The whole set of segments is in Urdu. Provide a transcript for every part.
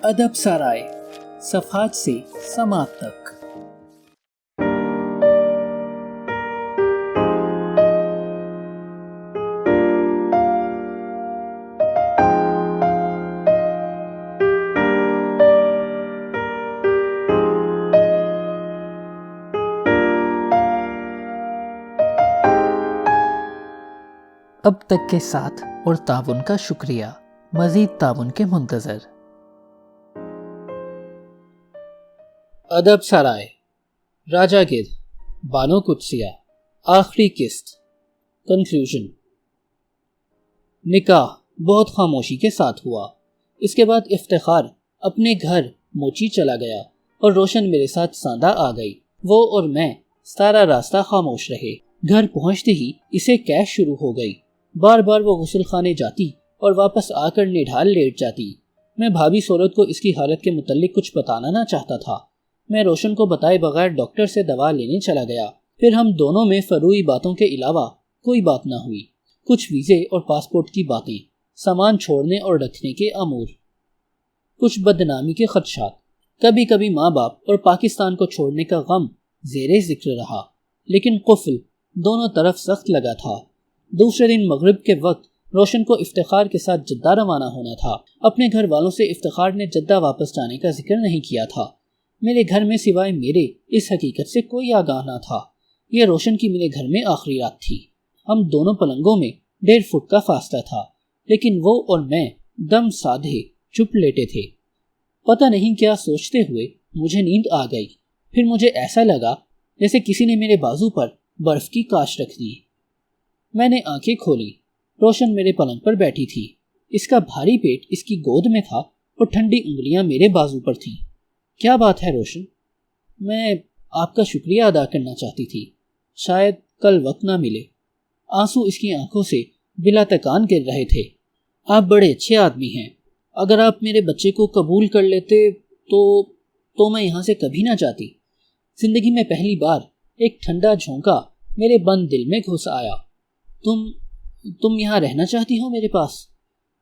ادب سرائے، صفحات سے سماعت تک۔ اب تک کے ساتھ اور تعاون کا شکریہ، مزید تعاون کے منتظر۔ ادب سرائے، راجہ گدھ، بانو قدسیہ، آخری قسط، کنکلوژن۔ نکاح بہت خاموشی کے ساتھ ہوا۔ اس کے بعد افتخار اپنے گھر موچی چلا گیا اور روشن میرے ساتھ ساندہ آ گئی۔ وہ اور میں سارا راستہ خاموش رہے۔ گھر پہنچتے ہی اسے کیش شروع ہو گئی۔ بار بار وہ غسل خانے جاتی اور واپس آ کر نڈھال لیٹ جاتی۔ میں بھابھی صورت کو اس کی حالت کے متعلق کچھ بتانا نہ چاہتا تھا۔ میں روشن کو بتائے بغیر ڈاکٹر سے دوا لینے چلا گیا۔ پھر ہم دونوں میں فروعی باتوں کے علاوہ کوئی بات نہ ہوئی۔ کچھ ویزے اور پاسپورٹ کی باتیں، سامان چھوڑنے اور رکھنے کے امور، کچھ بدنامی کے خدشات، کبھی کبھی ماں باپ اور پاکستان کو چھوڑنے کا غم زیر ذکر رہا، لیکن قفل دونوں طرف سخت لگا تھا۔ دوسرے دن مغرب کے وقت روشن کو افتخار کے ساتھ جدہ روانہ ہونا تھا۔ اپنے گھر والوں سے افتخار نے جدہ واپس جانے کا ذکر نہیں کیا تھا۔ میرے گھر میں سوائے میرے اس حقیقت سے کوئی آگاہ نہ تھا۔ یہ روشن کی میرے گھر میں آخری رات تھی۔ ہم دونوں پلنگوں میں 1.5 فٹ کا فاصلہ تھا، لیکن وہ اور میں دم سادھے چپ لیٹے تھے۔ پتہ نہیں کیا سوچتے ہوئے مجھے نیند آ گئی۔ پھر مجھے ایسا لگا جیسے کسی نے میرے بازو پر برف کی کاش رکھ دی۔ میں نے آنکھیں کھولی۔ روشن میرے پلنگ پر بیٹھی تھی۔ اس کا بھاری پیٹ اس کی گود میں تھا اور ٹھنڈی انگلیاں میرے بازو پر تھیں۔ کیا بات ہے روشن؟ میں آپ کا شکریہ ادا کرنا چاہتی تھی، شاید کل وقت نہ ملے۔ آنسو اس کی آنکھوں سے بلا تکان گر رہے تھے۔ آپ بڑے اچھے آدمی ہیں۔ اگر آپ میرے بچے کو قبول کر لیتے تو میں یہاں سے کبھی نہ جاتی۔ زندگی میں پہلی بار ایک ٹھنڈا جھونکا میرے بند دل میں گھس آیا۔ تم یہاں رہنا چاہتی ہو میرے پاس؟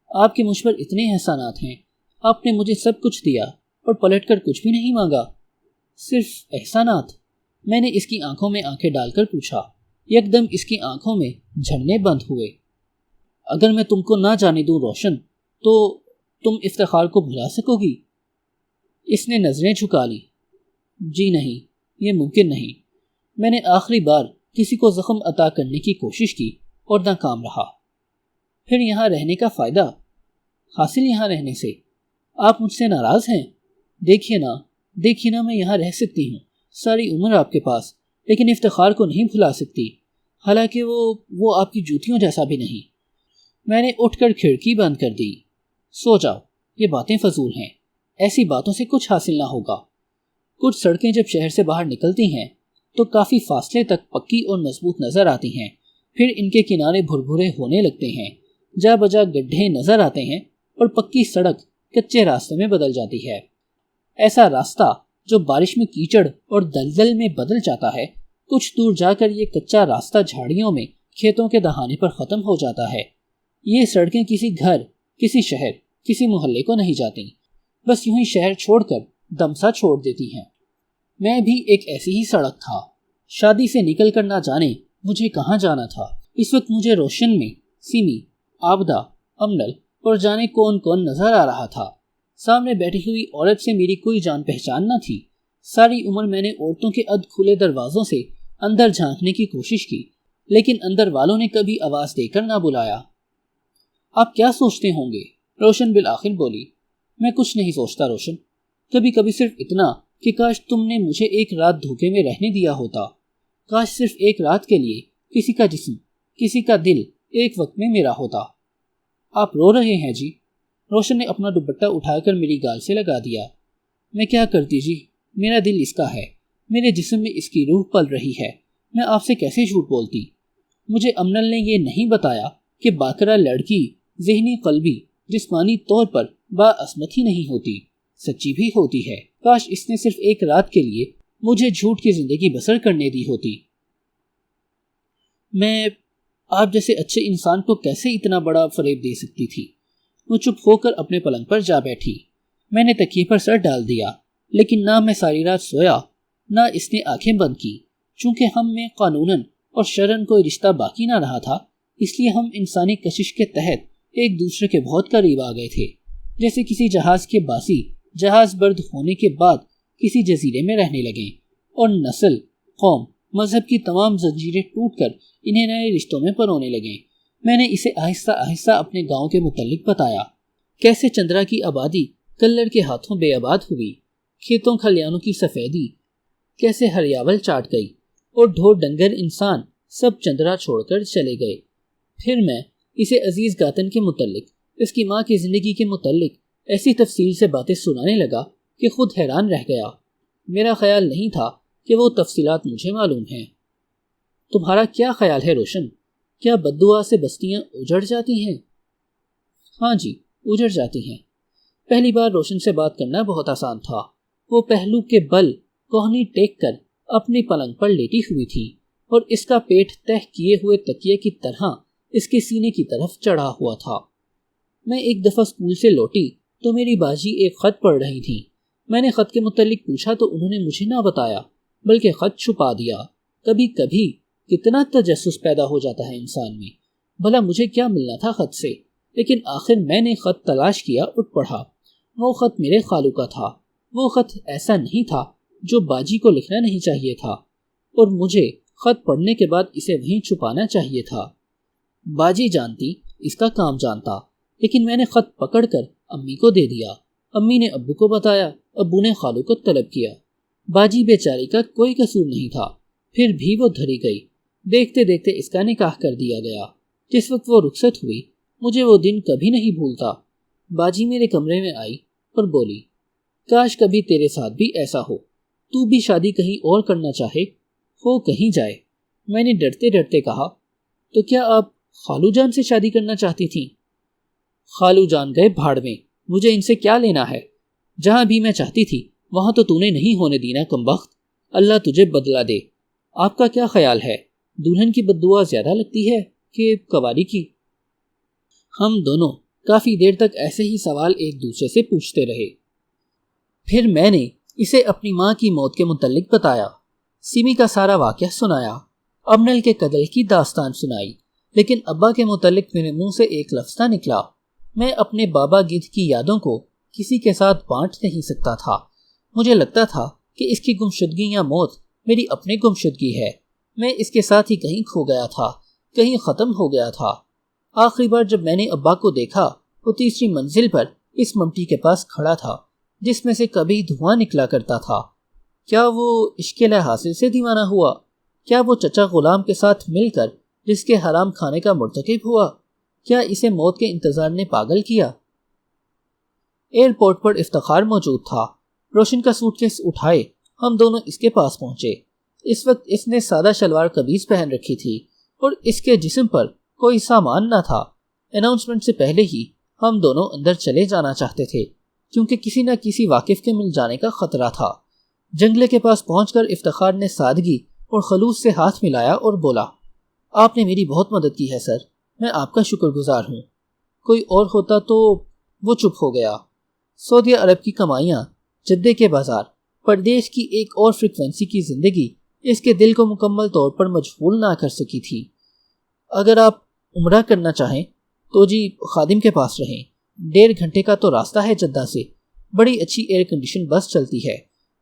آپ کے مجھ پر اتنے احسانات ہیں۔ آپ نے مجھے سب کچھ دیا اور پلٹ کر کچھ بھی نہیں مانگا۔ صرف احسانات؟ میں نے اس کی آنکھوں میں آنکھیں ڈال کر پوچھا۔ یکدم اس کی آنکھوں میں جھرنے بند ہوئے۔ اگر میں تم کو نہ جانے دوں روشن، تو تم افتخار کو بھلا سکو گی؟ اس نے نظریں جھکا لی۔ جی نہیں، یہ ممکن نہیں۔ میں نے آخری بار کسی کو زخم عطا کرنے کی کوشش کی اور ناکام رہا۔ پھر یہاں رہنے کا فائدہ؟ حاصل یہاں رہنے سے؟ آپ مجھ سے ناراض ہیں؟ دیکھیے نا میں یہاں رہ سکتی ہوں، ساری عمر آپ کے پاس، لیکن افتخار کو نہیں بھلا سکتی، حالانکہ وہ آپ کی جوتیوں جیسا بھی نہیں۔ میں نے اٹھ کر کھڑکی بند کر دی۔ سو جاؤ، یہ باتیں فضول ہیں، ایسی باتوں سے کچھ حاصل نہ ہوگا۔ کچھ سڑکیں جب شہر سے باہر نکلتی ہیں تو کافی فاصلے تک پکی اور مضبوط نظر آتی ہیں، پھر ان کے کنارے بھربھرے ہونے لگتے ہیں، جا بجا گڈھے نظر آتے ہیں اور پکی سڑک کچے راستے میں بدل جاتی ہے۔ ایسا راستہ جو بارش میں کیچڑ اور دلدل میں بدل جاتا ہے، کچھ دور جا کر یہ کچا راستہ جھاڑیوں میں کھیتوں کے دہانے پر ختم ہو جاتا ہے۔ یہ سڑکیں کسی گھر، کسی شہر، کسی محلے کو نہیں جاتی، بس یوں ہی شہر چھوڑ کر دمسا چھوڑ دیتی ہیں۔ میں بھی ایک ایسی ہی سڑک تھا۔ شادی سے نکل کر نہ جانے مجھے کہاں جانا تھا۔ اس وقت مجھے روشن میں سیمی، آبدہ، امنل اور جانے کون کون نظر آ رہا تھا۔ سامنے بیٹھی ہوئی عورت سے میری کوئی جان پہچان نہ تھی۔ ساری عمر میں نے عورتوں کے ادھ کھلے دروازوں سے اندر جھانکنے کی کوشش کی، لیکن اندر والوں نے کبھی آواز دے کر نہ بلایا۔ آپ کیا سوچتے ہوں گے؟ روشن بالآخر بولی۔ میں کچھ نہیں سوچتا روشن، کبھی کبھی صرف اتنا کہ کاش تم نے مجھے ایک رات دھوکے میں رہنے دیا ہوتا۔ کاش صرف ایک رات کے لیے کسی کا جسم، کسی کا دل ایک وقت میں میرا ہوتا۔ آپ رو رہے ہیں جی؟ روشن نے اپنا دوپٹہ اٹھا کر میری گال سے لگا دیا۔ میں کیا کرتی جی، میرا دل اس کا ہے، میرے جسم میں اس کی روح پل رہی ہے، میں آپ سے کیسے جھوٹ بولتی؟ مجھے امنل نے یہ نہیں بتایا کہ باقرہ لڑکی ذہنی، قلبی، جسمانی طور پر باعصمت ہی نہیں ہوتی، سچی بھی ہوتی ہے۔ کاش اس نے صرف ایک رات کے لیے مجھے جھوٹ کی زندگی بسر کرنے دی ہوتی۔ میں آپ جیسے اچھے انسان کو کیسے اتنا بڑا فریب دے سکتی تھی؟ وہ چپ ہو کر اپنے پلنگ پر جا بیٹھی۔ میں نے تکیے پر سر ڈال دیا، لیکن نہ میں ساری رات سویا نہ اس نے آنکھیں بند کی۔ چونکہ ہم میں قانوناً اور شرعاً کوئی رشتہ باقی نہ رہا تھا، اس لیے ہم انسانی کشش کے تحت ایک دوسرے کے بہت قریب آ گئے تھے، جیسے کسی جہاز کے باسی جہاز برد ہونے کے بعد کسی جزیرے میں رہنے لگیں اور نسل، قوم، مذہب کی تمام زنجیریں ٹوٹ کر انہیں نئے رشتوں میں پرونے لگیں۔ میں نے اسے آہستہ آہستہ اپنے گاؤں کے متعلق بتایا، کیسے چندرا کی آبادی کلر کے ہاتھوں بے آباد ہوئی، کھیتوں کھلیانوں کی سفیدی کیسے ہریاول چاٹ گئی اور ڈھور ڈنگر انسان سب چندرا چھوڑ کر چلے گئے۔ پھر میں اسے عزیز گاتن کے متعلق، اس کی ماں کی زندگی کے متعلق ایسی تفصیل سے باتیں سنانے لگا کہ خود حیران رہ گیا۔ میرا خیال نہیں تھا کہ وہ تفصیلات مجھے معلوم ہیں۔ تمہارا کیا خیال ہے روشن؟ کیا بددعا سے بستیاں اجڑ جاتی ہیں؟ ہاں جی، اجڑ جاتی ہیں۔ پہلی بار روشن سے بات کرنا بہت آسان تھا۔ وہ پہلو کے بل کوہنی ٹیک کر اپنی پلنگ پر لیٹی ہوئی تھی اور اس کا پیٹ تہ کیے ہوئے تکیے کی طرح اس کے سینے کی طرف چڑھا ہوا تھا۔ میں ایک دفعہ اسکول سے لوٹی تو میری باجی ایک خط پڑھ رہی تھی۔ میں نے خط کے متعلق پوچھا تو انہوں نے مجھے نہ بتایا، بلکہ خط چھپا دیا۔ کبھی کبھی کتنا تجسس پیدا ہو جاتا ہے انسان میں۔ بھلا مجھے کیا ملنا تھا خط سے؟ لیکن آخر میں نے خط تلاش کیا اور پڑھا۔ وہ خط میرے خالو کا تھا۔ وہ خط ایسا نہیں تھا جو باجی کو لکھنا نہیں چاہیے تھا، اور مجھے خط پڑھنے کے بعد اسے وہیں چھپانا چاہیے تھا۔ باجی جانتی، اس کا کام جانتا، لیکن میں نے خط پکڑ کر امی کو دے دیا۔ امی نے ابو کو بتایا، ابو نے خالو کو طلب کیا۔ باجی بیچاری کا کوئی قصور نہیں تھا، پھر بھی وہ دھری گئی۔ دیکھتے دیکھتے اس کا نکاح کر دیا گیا۔ جس وقت وہ رخصت ہوئی، مجھے وہ دن کبھی نہیں بھولتا۔ باجی میرے کمرے میں آئی اور بولی، کاش کبھی تیرے ساتھ بھی ایسا ہو، تو بھی شادی کہیں اور کرنا چاہے، ہو کہیں جائے۔ میں نے ڈرتے ڈرتے کہا، تو کیا آپ خالو جان سے شادی کرنا چاہتی تھیں؟ خالو جان گئے بھاڑ میں، مجھے ان سے کیا لینا ہے؟ جہاں بھی میں چاہتی تھی وہاں تو نے نہیں ہونے دینا کمبخت۔ اللہ تجھے بدلہ دے۔ آپ کا کیا خیال ہے، دلہن کی بددعا زیادہ لگتی ہے کہ کواری کی؟ ہم دونوں کافی دیر تک ایسے ہی سوال ایک دوسرے سے پوچھتے رہے۔ پھر میں نے اسے اپنی ماں کی موت کے متعلق بتایا، سیمی کا سارا واقعہ سنایا، ابنل کے قتل کی داستان سنائی، لیکن ابا کے متعلق میرے منہ سے ایک لفظ نہ نکلا۔ میں اپنے بابا گدھ کی یادوں کو کسی کے ساتھ بانٹ نہیں سکتا تھا۔ مجھے لگتا تھا کہ اس کی گمشدگی یا موت میری اپنی گمشدگی ہے۔ میں اس کے ساتھ ہی کہیں کھو گیا تھا، کہیں ختم ہو گیا تھا۔ آخری بار جب میں نے ابا کو دیکھا، وہ تیسری منزل پر اس ممٹی کے پاس کھڑا تھا جس میں سے کبھی دھواں نکلا کرتا تھا۔ کیا وہ عشق حاصل سے دیوانہ ہوا؟ کیا وہ چچا غلام کے ساتھ مل کر جس کے حرام کھانے کا مرتکب ہوا؟ کیا اسے موت کے انتظار نے پاگل کیا؟ ایئرپورٹ پر افتخار موجود تھا۔ روشن کا سوٹ کیس اٹھائے ہم دونوں اس کے پاس پہنچے۔ اس وقت اس نے سادہ شلوار قمیض پہن رکھی تھی اور اس کے جسم پر کوئی سامان نہ تھا۔ اناؤنسمنٹ سے پہلے ہی ہم دونوں اندر چلے جانا چاہتے تھے، کیونکہ کسی نہ کسی واقف کے مل جانے کا خطرہ تھا۔ جنگلے کے پاس پہنچ کر افتخار نے سادگی اور خلوص سے ہاتھ ملایا اور بولا، آپ نے میری بہت مدد کی ہے سر، میں آپ کا شکر گزار ہوں۔ کوئی اور ہوتا تو… وہ چپ ہو گیا۔ سعودی عرب کی کمائیاں، جدے کے بازار، پردیش کی ایک اور فریکوینسی کی زندگی اس کے دل کو مکمل طور پر مجبور نہ کر سکی تھی۔ اگر آپ عمرہ کرنا چاہیں تو جی خادم کے پاس رہیں۔ 1.5 گھنٹے کا تو راستہ ہے جدہ سے، بڑی اچھی ایئر کنڈیشن بس چلتی ہے۔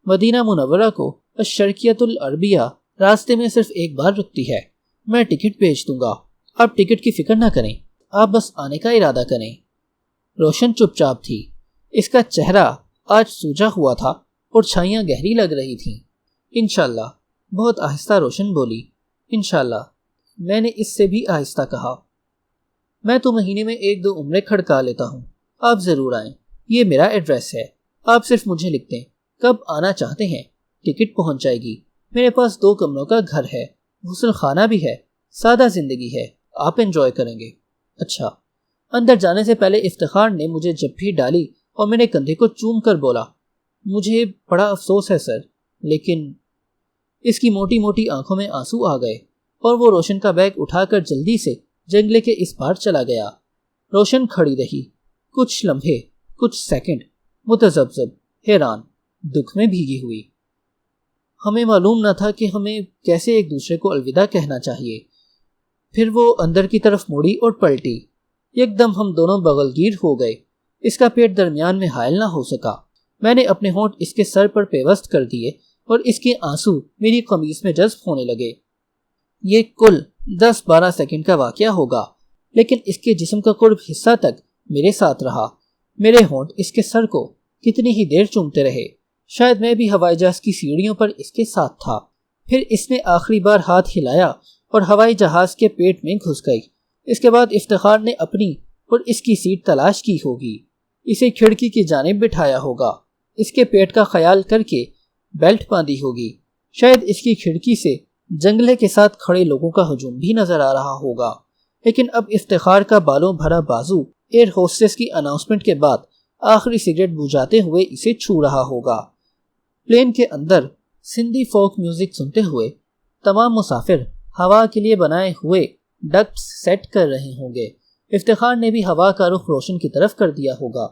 مدینہ منورہ کو الشرقیۃ العربیہ راستے میں صرف ایک بار رکتی ہے۔ میں ٹکٹ بھیج دوں گا، آپ ٹکٹ کی فکر نہ کریں، آپ بس آنے کا ارادہ کریں۔ روشن چپ چاپ تھی۔ اس کا چہرہ آج سوجا ہوا تھا اور چھائیاں گہری لگ رہی تھیں۔ انشاءاللہ، بہت آہستہ روشن بولی۔ انشاءاللہ، میں نے اس سے بھی آہستہ کہا۔ میں تو مہینے میں 1-2 عمرے کھڑکا لیتا ہوں، آپ ضرور آئیں، یہ میرا ایڈریس ہے، آپ صرف مجھے لکھ دیں کب آنا چاہتے ہیں، ٹکٹ پہنچ جائے گی۔ میرے پاس 2 کمروں کا گھر ہے، غسل خانہ بھی ہے، سادہ زندگی ہے، آپ انجوائے کریں گے۔ اچھا۔ اندر جانے سے پہلے افتخار نے مجھے جپھی ڈالی اور میرے کندھے کو چوم کر بولا، مجھے بڑا افسوس ہے سر، لیکن… اس کی موٹی موٹی آنکھوں میں آنسو آ گئے اور وہ روشن کا بیگ اٹھا کر جلدی سے جنگلے کے اس پار چلا گیا۔ روشن کھڑی رہی، کچھ لمحے، کچھ سیکنڈ، متذبذب، حیران، دکھ میں بھیگی ہوئی۔ ہمیں معلوم نہ تھا کہ ہمیں کیسے ایک دوسرے کو الوداع کہنا چاہیے۔ پھر وہ اندر کی طرف مڑی اور پلٹی۔ یکدم ہم دونوں بغل گیر ہو گئے۔ اس کا پیٹ درمیان میں حائل نہ ہو سکا۔ میں نے اپنے ہونٹ اس کے سر پر پیوست کر دیے اور اس کے آنسو میری قمیص میں جذب ہونے لگے۔ یہ کل 10-12 سیکنڈ کا واقعہ ہوگا، لیکن اس کے جسم کا قرب حصہ تک میرے ساتھ رہا۔ میرے ہونٹ اس کے سر کو کتنی ہی دیر چومتے رہے۔ شاید میں بھی ہوائی جہاز کی سیڑھیوں پر اس کے ساتھ تھا۔ پھر اس نے آخری بار ہاتھ ہلایا اور ہوائی جہاز کے پیٹ میں گھس گئی۔ اس کے بعد افتخار نے اپنی اور اس کی سیٹ تلاش کی ہوگی، اسے کھڑکی کی جانب بٹھایا ہوگا، اس کے پیٹ کا خیال کر کے بیلٹ باندھی ہوگی۔ شاید اس کی کھڑکی سے جنگلے کے ساتھ کھڑے لوگوں کا ہجوم بھی نظر آ رہا ہوگا۔ لیکن اب افتخار کا بالوں بھرا بازو ایئر ہوسٹس کی اناؤنسمنٹ کے بعد آخری سگریٹ بجھاتے ہوئے اسے چھو رہا ہوگا۔ پلین کے اندر سندھی فوک میوزک سنتے ہوئے تمام مسافر ہوا کے لیے بنائے ہوئے ڈکٹس سیٹ کر رہے ہوں گے۔ افتخار نے بھی ہوا کا رخ روشن کی طرف کر دیا ہوگا۔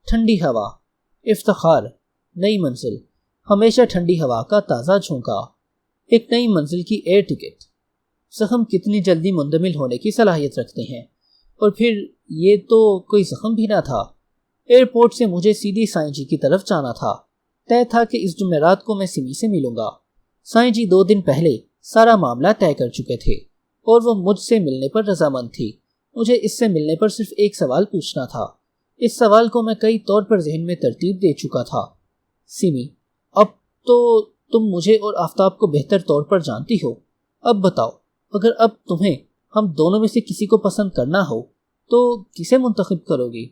ٹھنڈی ہوا، افتخار، نئی منزل، ہمیشہ ٹھنڈی ہوا کا تازہ جھونکا، ایک نئی منزل کی ایئر ٹکٹ۔ زخم کتنی جلدی مندمل ہونے کی صلاحیت رکھتے ہیں، اور پھر یہ تو کوئی زخم بھی نہ تھا۔ ایئرپورٹ سے مجھے سیدھی سائیں جی کی طرف جانا تھا۔ طے تھا کہ اس جمعرات کو میں سمی سے ملوں گا۔ سائیں جی 2 دن پہلے سارا معاملہ طے کر چکے تھے اور وہ مجھ سے ملنے پر رضامند تھی۔ مجھے اس سے ملنے پر صرف ایک سوال پوچھنا تھا۔ اس سوال کو میں کئی طور پر ذہن میں ترتیب دے چکا تھا۔ سمی، اب تو تم مجھے اور آفتاب کو بہتر طور پر جانتی ہو۔ اب بتاؤ، اگر اب تمہیں ہم دونوں میں سے کسی کو پسند کرنا ہو تو کسے منتخب کرو گی؟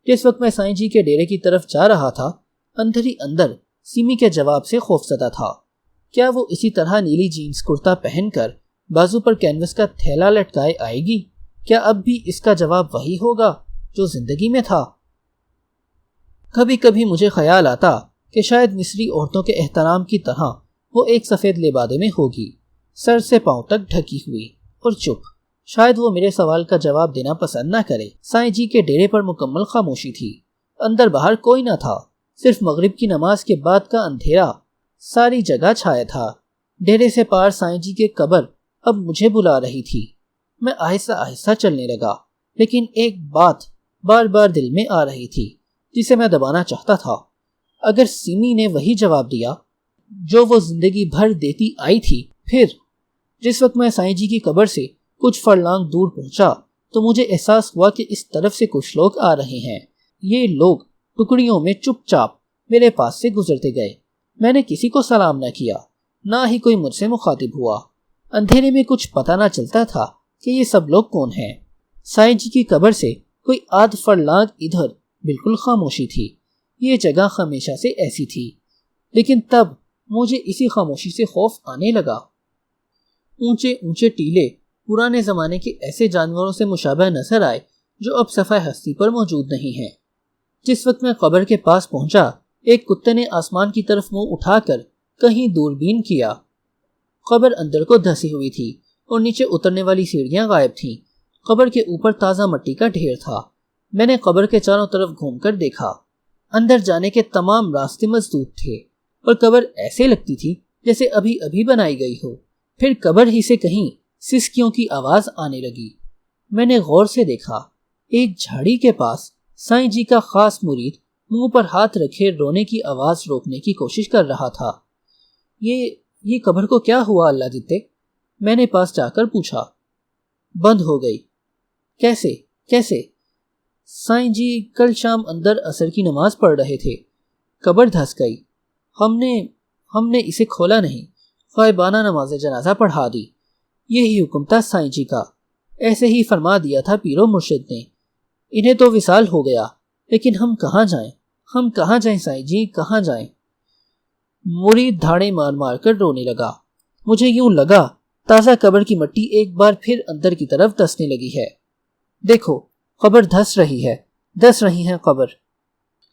جس وقت میں سائیں جی کے ڈیرے کی طرف جا رہا تھا، اندر ہی اندر سیمی کے جواب سے خوفزدہ تھا۔ کیا وہ اسی طرح نیلی جینز کرتا پہن کر بازو پر کینوس کا تھیلا لٹکائے آئے گی؟ کیا اب بھی اس کا جواب وہی ہوگا جو زندگی میں تھا؟ کبھی کبھی مجھے خیال آتا کہ شاید مصری عورتوں کے احترام کی طرح وہ ایک سفید لبادے میں ہوگی، سر سے پاؤں تک ڈھکی ہوئی اور چپ۔ شاید وہ میرے سوال کا جواب دینا پسند نہ کرے۔ سائیں جی کے ڈیرے پر مکمل خاموشی تھی۔ اندر باہر کوئی نہ تھا، صرف مغرب کی نماز کے بعد کا اندھیرا ساری جگہ چھایا تھا۔ ڈیرے سے پار سائیں جی کی قبر اب مجھے بلا رہی تھی۔ میں آہستہ آہستہ چلنے لگا، لیکن ایک بات بار بار دل میں آ رہی تھی جسے میں دبانا چاہتا تھا۔ اگر سیمی نے وہی جواب دیا جو وہ زندگی بھر دیتی آئی تھی، پھر جس وقت میں سائیں جی کی قبر سے کچھ فرلانگ دور پہنچا تو مجھے احساس ہوا کہ اس طرف سے کچھ لوگ آ رہے ہیں۔ یہ لوگ ٹکڑیوں میں چپ چاپ میرے پاس سے گزرتے گئے۔ میں نے کسی کو سلام نہ کیا، نہ ہی کوئی مجھ سے مخاطب ہوا۔ اندھیرے میں کچھ پتہ نہ چلتا تھا کہ یہ سب لوگ کون ہیں۔ سائیں جی کی قبر سے کوئی آدھ فرلانگ ادھر بالکل خاموشی تھی۔ یہ جگہ ہمیشہ سے ایسی تھی، لیکن تب مجھے اسی خاموشی سے خوف آنے لگا۔ اونچے اونچے ٹیلے پرانے زمانے کے ایسے جانوروں سے مشابہ نظر آئے جو اب صفحہ ہستی پر موجود نہیں ہیں۔ جس وقت میں قبر کے پاس پہنچا، ایک کتے نے آسمان کی طرف منہ اٹھا کر کہیں دوربین کیا۔ قبر اندر کو دھسی ہوئی تھی اور نیچے اترنے والی سیڑھیاں غائب تھیں۔ قبر کے اوپر تازہ مٹی کا ڈھیر تھا۔ میں نے قبر کے چاروں طرف گھوم کر دیکھا۔ اندر جانے کے تمام راستے مسدود تھے اور قبر ایسے لگتی تھی جیسے ابھی ابھی بنائی گئی ہو۔ پھر قبر ہی سے کہیں سسکیوں کی آواز آنے لگی۔ میں نے غور سے دیکھا، ایک جھاڑی کے پاس سائیں جی کا خاص مرید منہ پر ہاتھ رکھے رونے کی آواز روکنے کی کوشش کر رہا تھا۔ یہ قبر کو کیا ہوا اللہ دیتے؟ میں نے پاس جا کر پوچھا۔ بند ہو گئی۔ کیسے؟ سائیں جی کل شام اندر عصر کی نماز پڑھ رہے تھے، قبر دھس گئی۔ ہم نے اسے کھولا نہیں، غائبانہ نماز جنازہ پڑھا دی۔ یہی حکم تھا سائیں جی کا، ایسے ہی فرما دیا تھا پیر و مرشد نے۔ انہیں تو وصال ہو گیا، لیکن ہم کہاں جائیں سائیں جی، کہاں جائیں؟ مرید دھاڑے مار مار کر رونے لگا۔ مجھے یوں لگا تازہ قبر کی مٹی ایک بار پھر اندر کی طرف دسنے لگی ہے۔ دیکھو، قبر دھس رہی ہے قبر۔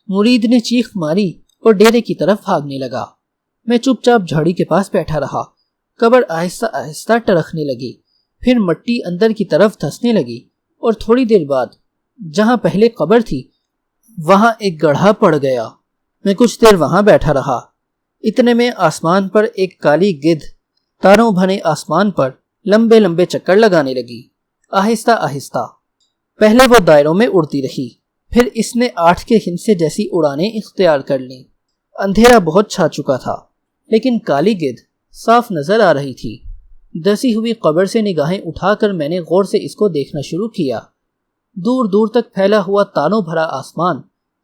مرید نے چیخ ماری اور ڈیرے کی طرف بھاگنے لگا۔ میں چپ چاپ جھاڑی کے پاس بیٹھا رہا۔ قبر آہستہ آہستہ ٹرکنے لگی، پھر مٹی اندر کی طرف دھسنے لگی اور تھوڑی دیر بعد جہاں پہلے قبر تھی وہاں ایک گڑھا پڑ گیا۔ میں کچھ دیر وہاں بیٹھا رہا۔ اتنے میں آسمان پر ایک کالی گدھ تاروں بھنے آسمان پر لمبے لمبے چکر لگانے لگی، آہستہ آہستہ۔ پہلے وہ دائروں میں اڑتی رہی، پھر اس نے 8 کے ہندسے جیسی اڑانیں اختیار کر لیں۔ اندھیرا بہت چھا چکا تھا، لیکن کالی گدھ صاف نظر آ رہی تھی۔ دسی ہوئی قبر سے نگاہیں اٹھا کر میں نے غور سے اس کو دیکھنا شروع کیا۔ دور دور تک پھیلا ہوا تاروں بھرا آسمان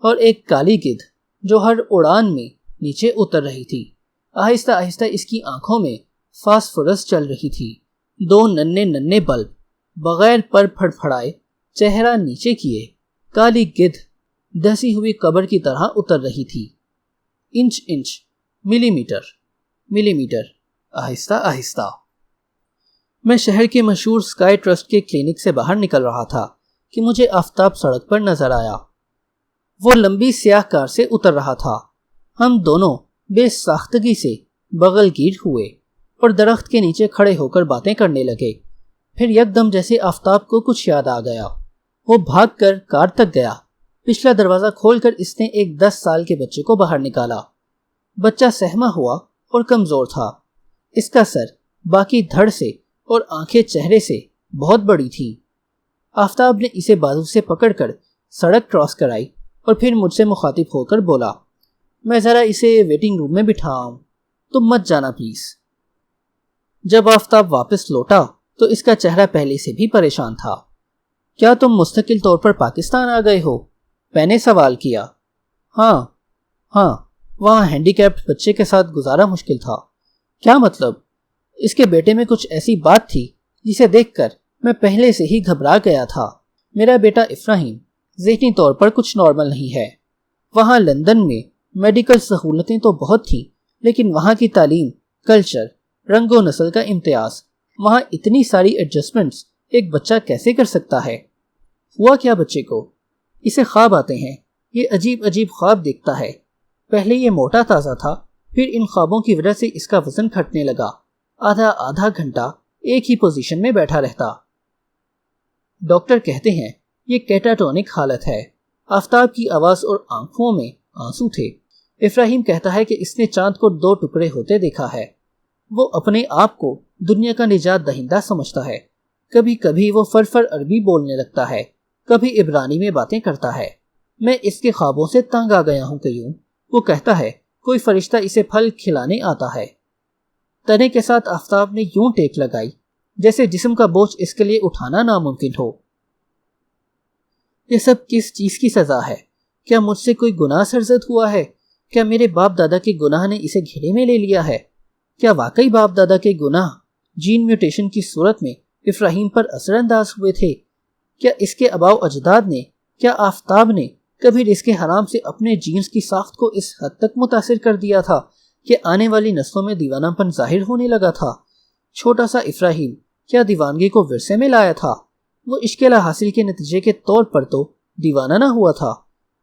اور ایک کالی گدھ جو ہر اڑان میں نیچے اتر رہی تھی۔ آہستہ آہستہ اس کی آنکھوں میں فاسفورس چل رہی تھی۔ 2 ننھے ننھے بلب بغیر پر پھڑ پھڑائے چہرہ نیچے کیے کالی گدھ دسی ہوئی قبر کی طرح اتر رہی تھی۔ انچ انچ، ملی میٹر ملی میٹر، آہستہ آہستہ۔ میں شہر کے مشہور اسکائی ٹرسٹ کے کلینک سے باہر نکل رہا تھا کہ مجھے آفتاب سڑک پر نظر آیا۔ وہ لمبی سیاہ کار سے اتر رہا تھا۔ ہم دونوں بے ساختگی سے بغل گیر ہوئے اور درخت کے نیچے کھڑے ہو کر باتیں کرنے لگے۔ پھر یکدم جیسے آفتاب کو کچھ یاد آ گیا، وہ بھاگ کر کار تک گیا۔ پچھلا دروازہ کھول کر اس نے ایک 10 سال کے بچے کو باہر نکالا۔ بچہ سہما ہوا اور کمزور تھا۔ اس کا سر باقی دھڑ سے اور آنکھیں چہرے سے بہت بڑی تھی۔ آفتاب نے اسے بازو سے پکڑ کر سڑک کراس کرائی اور پھر مجھ سے مخاطب ہو کر بولا، میں ذرا اسے ویٹنگ روم میں بٹھاؤں، تم مت جانا پلیز۔ جب آفتاب واپس لوٹا تو اس کا چہرہ پہلے سے بھی پریشان تھا۔ کیا تم مستقل طور پر پاکستان آ گئے ہو؟ میں نے سوال کیا۔ ہاں، وہاں ہینڈی کیپڈ بچے کے ساتھ گزارا مشکل تھا۔ کیا مطلب؟ اس کے بیٹے میں کچھ ایسی بات تھی جسے دیکھ کر میں پہلے سے ہی گھبرا گیا تھا۔ میرا بیٹا افراہیم ذہنی طور پر کچھ نارمل نہیں ہے۔ وہاں لندن میں میڈیکل سہولتیں تو بہت تھیں، لیکن وہاں کی تعلیم، کلچر، رنگ و نسل کا امتیاز، وہاں اتنی ساری ایڈجسٹمنٹس ایک بچہ کیسے کر سکتا ہے؟ ہوا کیا بچے کو؟ اسے خواب آتے ہیں، یہ عجیب عجیب خواب دیکھتا ہے۔ پہلے یہ موٹا تازہ تھا، پھر ان خوابوں کی وجہ سے اس کا وزن گھٹنے لگا۔ آدھا گھنٹہ ایک ہی پوزیشن میں بیٹھا رہتا۔ ڈاکٹر کہتے ہیں یہ کیٹاٹونک حالت ہے۔ آفتاب کی آواز اور آنکھوں میں آنسو تھے۔ افراہیم کہتا ہے کہ اس نے چاند کو 2 ٹکڑے ہوتے دیکھا ہے۔ وہ اپنے آپ کو دنیا کا نجات دہندہ سمجھتا ہے۔ کبھی کبھی وہ فرفر عربی بولنے لگتا ہے، کبھی عبرانی میں باتیں کرتا ہے۔ میں اس کے خوابوں سے تنگ آ گیا ہوں قیوم۔ وہ کہتا ہے کوئی فرشتہ اسے پھل کھلانے آتا ہے۔ تنے کے ساتھ آفتاب نے یوں ٹیک لگائی جیسے جسم کا بوجھ اس کے لیے اٹھانا ناممکن ہو۔ یہ سب کس چیز کی سزا ہے؟ کیا مجھ سے کوئی گناہ سرزد ہوا ہے؟ کیا میرے باپ دادا کے گناہ نے اسے گھیرے میں لے لیا ہے؟ کیا واقعی باپ دادا کے گناہ جین میوٹیشن کی صورت میں افراہیم پر اثر انداز ہوئے تھے؟ کیا اس کے آباء و اجداد نے، کیا آفتاب نے کبھی رزق حرام سے اپنے جینز کی ساخت کو اس حد تک متاثر کر دیا تھا کہ آنے والی نسلوں میں دیوانہ پن ظاہر ہونے لگا تھا؟ چھوٹا سا افراہیم کیا دیوانگی کو ورثے میں لایا تھا؟ وہ اشکالہ حاصل کے نتیجے کے طور پر تو دیوانہ نہ ہوا تھا۔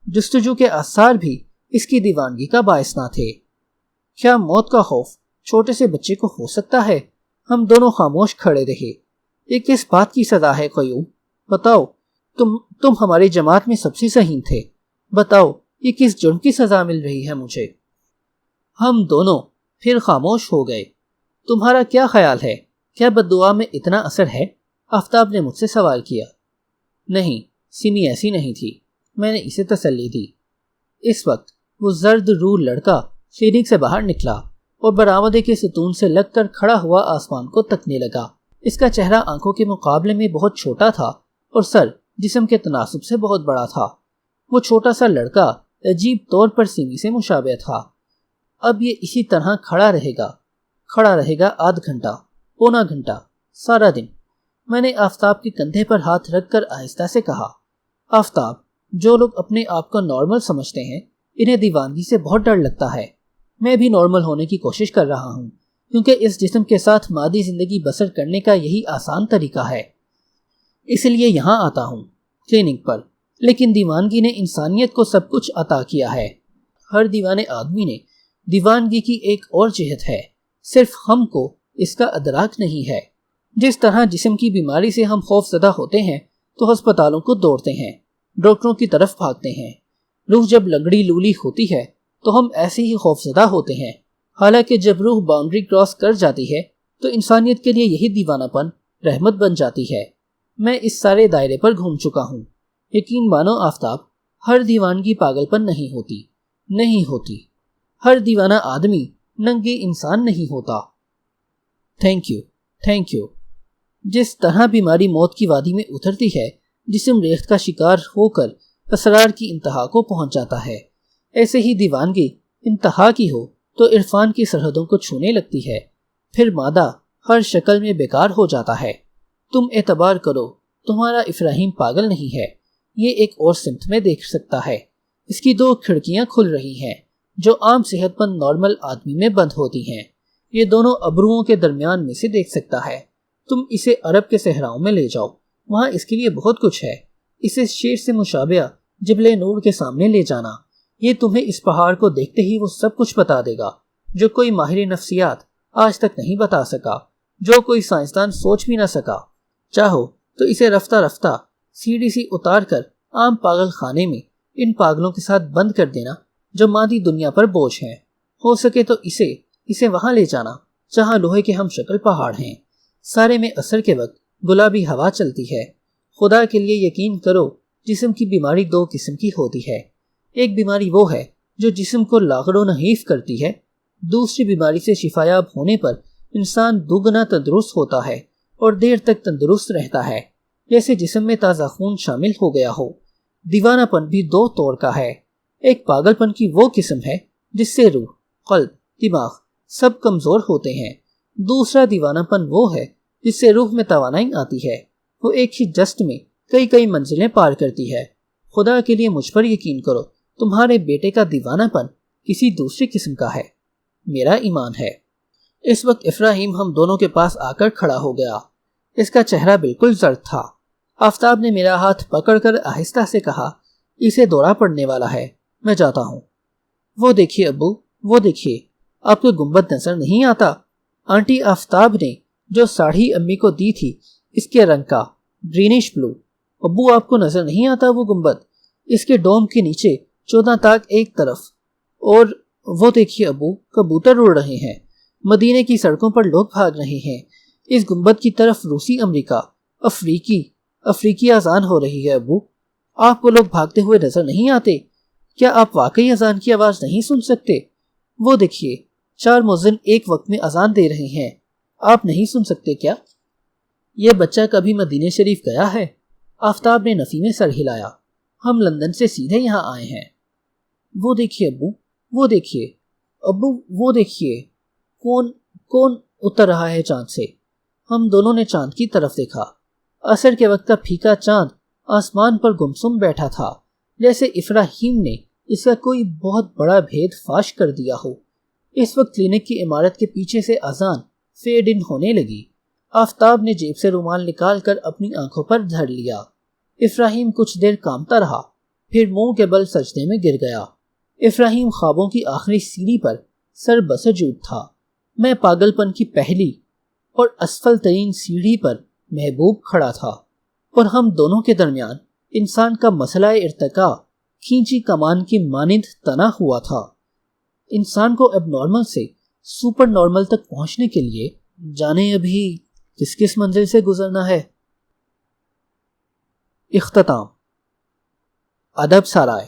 جستجو کے آثار بھی اس کی دیوانگی کا باعث نہ تھے۔ کیا موت کا خوف چھوٹے سے بچے کو ہو سکتا ہے؟ ہم دونوں خاموش کھڑے رہے۔ یہ کس بات کی سزا ہے قیوم؟ بتاؤ، تم ہماری جماعت میں سب سے ذہین تھے، بتاؤ یہ کس جرم کی سزا مل رہی ہے مجھے؟ ہم دونوں پھر خاموش ہو گئے۔ تمہارا کیا خیال ہے؟ کیا بددعا میں اتنا اثر ہے؟ آفتاب نے مجھ سے سوال کیا۔ نہیں، سمی ایسی نہیں تھی، میں نے اسے تسلی دی۔ اس وقت وہ زرد رو لڑکا کلینک سے باہر نکلا اور برآمدے کے ستون سے لگ کر کھڑا ہوا آسمان کو تکنے لگا۔ اس کا چہرہ آنکھوں کے مقابلے میں بہت چھوٹا تھا اور سر جسم کے تناسب سے بہت بڑا تھا۔ وہ چھوٹا سا لڑکا عجیب طور پر سیمی سے مشابہ تھا۔ اب یہ اسی طرح کھڑا رہے گا آدھ گھنٹہ، پونا گھنٹہ، سارا دن۔ میں نے آفتاب کے کندھے پر ہاتھ رکھ کر آہستہ سے کہا، آفتاب، جو لوگ اپنے آپ کو نارمل سمجھتے ہیں انہیں دیوانگی سے بہت ڈر لگتا ہے۔ میں بھی نارمل ہونے کی کوشش کر رہا ہوں، کیونکہ اس جسم کے ساتھ مادی زندگی بسر کرنے کا یہی آسان طریقہ ہے۔ اس لیے یہاں آتا ہوں، کلینک پر۔ لیکن دیوانگی نے انسانیت کو سب کچھ عطا کیا ہے۔ ہر دیوانے آدمی نے دیوانگی کی ایک اور جہت ہے، صرف ہم کو اس کا ادراک نہیں ہے۔ جس طرح جسم کی بیماری سے ہم خوف زدہ ہوتے ہیں تو ہسپتالوں کو دوڑتے ہیں، ڈاکٹروں کی طرف بھاگتے ہیں، روح جب لنگڑی لولی ہوتی ہے تو ہم ایسے ہی خوفزدہ ہوتے ہیں، حالانکہ جب روح باؤنڈری کراس کر جاتی ہے تو انسانیت کے لیے یہی دیوانہ پن رحمت بن جاتی ہے۔ میں اس سارے دائرے پر گھوم چکا ہوں۔ یقین مانو آفتاب، ہر دیوانگی پاگل پن نہیں ہوتی۔ ہر دیوانہ آدمی ننگے انسان نہیں ہوتا۔ Thank you. جس طرح بیماری موت کی وادی میں اترتی ہے، جسم ریخت کا شکار ہو کر اسرار کی انتہا کو پہنچ جاتا ہے، ایسے ہی دیوانگی انتہا کی ہو تو عرفان کی سرحدوں کو چھونے لگتی ہے، پھر مادہ ہر شکل میں بیکار ہو جاتا ہے۔ تم اعتبار کرو، تمہارا افراہیم پاگل نہیں ہے، یہ ایک اور سمت میں دیکھ سکتا ہے۔ اس کی 2 کھڑکیاں کھل رہی ہیں جو عام صحت مند نارمل آدمی میں بند ہوتی ہیں، یہ دونوں ابروؤں کے درمیان میں سے دیکھ سکتا ہے۔ تم اسے عرب کے صحراؤں میں لے جاؤ، وہاں اس کے لیے بہت کچھ ہے۔ اسے شیر سے مشابہ جبل نور کے سامنے لے جانا، یہ تمہیں اس پہاڑ کو دیکھتے ہی وہ سب کچھ بتا دے گا جو کوئی ماہر نفسیات آج تک نہیں بتا سکا، جو کوئی سائنسدان سوچ بھی نہ سکا۔ چاہو تو اسے رفتہ رفتہ سیڑھی سی اتار کر عام پاگل خانے میں ان پاگلوں کے ساتھ بند کر دینا جو مادی دنیا پر بوجھ ہیں۔ ہو سکے تو اسے وہاں لے جانا جہاں لوہے کے ہم شکل پہاڑ ہیں، سارے میں عصر کے وقت گلابی ہوا چلتی ہے۔ خدا کے لیے یقین کرو، جسم کی بیماری 2 قسم کی ہوتی ہے۔ ایک بیماری وہ ہے جو جسم کو لاغر و نحیف کرتی ہے، دوسری بیماری سے شفایاب ہونے پر انسان دوگنا تندرست ہوتا ہے اور دیر تک تندرست رہتا ہے، جیسے جسم میں تازہ خون شامل ہو گیا ہو۔ دیوانہ پن بھی 2 طور کا ہے۔ ایک پاگل پن کی وہ قسم ہے جس سے روح، قلب، دماغ سب کمزور ہوتے ہیں۔ دوسرا دیوانہ پن وہ ہے جس سے روح میں توانائی آتی ہے، وہ ایک ہی جست میں کئی منزلیں پار کرتی ہے۔ خدا کے لیے مجھ پر یقین کرو، تمہارے بیٹے کا دیوانہ پن کسی دوسری قسم کا ہے، میرا ایمان ہے۔ اس وقت افراہیم ہم دونوں کے پاس آ کر کھڑا ہو گیا۔ اس کا چہرہ بالکل زرد تھا۔ آفتاب نے میرا ہاتھ پکڑ کر آہستہ سے کہا، اسے دورہ پڑنے والا ہے، میں جاتا ہوں۔ وہ دیکھیے ابو، وہ دیکھیے، آپ کو گنبد نظر نہیں آتا؟ آنٹی آفتاب نے جو ساڑھی امی کو دی تھی، اس کے رنگ کا، گرینش بلو۔ ابو آپ کو نظر نہیں آتا وہ گنبد؟ اس کے ڈوم کے نیچے 14 تاک ایک طرف، اور وہ دیکھیے ابو، کبوتر اڑ رہے ہیں، مدینے کی سڑکوں پر لوگ بھاگ رہے ہیں، اس گنبد کی طرف روسی امریکہ، افریقی اذان ہو رہی ہے۔ ابو آپ کو لوگ بھاگتے ہوئے نظر نہیں آتے؟ کیا آپ واقعی اذان کی آواز نہیں سن سکتے؟ وہ دیکھیے، 4 مؤذن ایک وقت میں اذان دے رہے ہیں، آپ نہیں سن سکتے کیا؟ یہ بچہ کبھی مدینہ شریف گیا ہے؟ آفتاب نے نفی میں سر ہلایا۔ ہم لندن سے سیدھے یہاں آئے ہیں۔ وہ دیکھیے ابو، وہ دیکھیے ابو، وہ دیکھیے، کون اتر رہا ہے چاند سے۔ ہم دونوں نے چاند کی طرف دیکھا۔ عصر کے وقت کا پھیکا چاند آسمان پر گمسم بیٹھا تھا، جیسے افراہیم نے اس کا کوئی بہت بڑا بھید فاش کر دیا ہو۔ اس وقت کلینک کی عمارت کے پیچھے سے اذان فیڈ ان ہونے لگی۔ آفتاب نے جیب سے رومال نکال کر اپنی آنکھوں پر دھر لیا۔ افراہیم کچھ دیر کانپتا رہا، پھر منہ کے بل سجدے میں گر گیا۔ افراہیم خوابوں کی آخری سیڑھی پر سر بسجود تھا۔ میں پاگل پن کی پہلی اور اسفل ترین سیڑھی پر محبوب کھڑا تھا، اور ہم دونوں کے درمیان انسان کا مسئلہ ارتقاء کھینچی کمان کی مانند تنا ہوا تھا۔ انسان کو اب نارمل سے سپر نارمل تک پہنچنے کے لیے جانے ابھی کس منزل سے گزرنا ہے۔ اختتام۔ ادب سرائے۔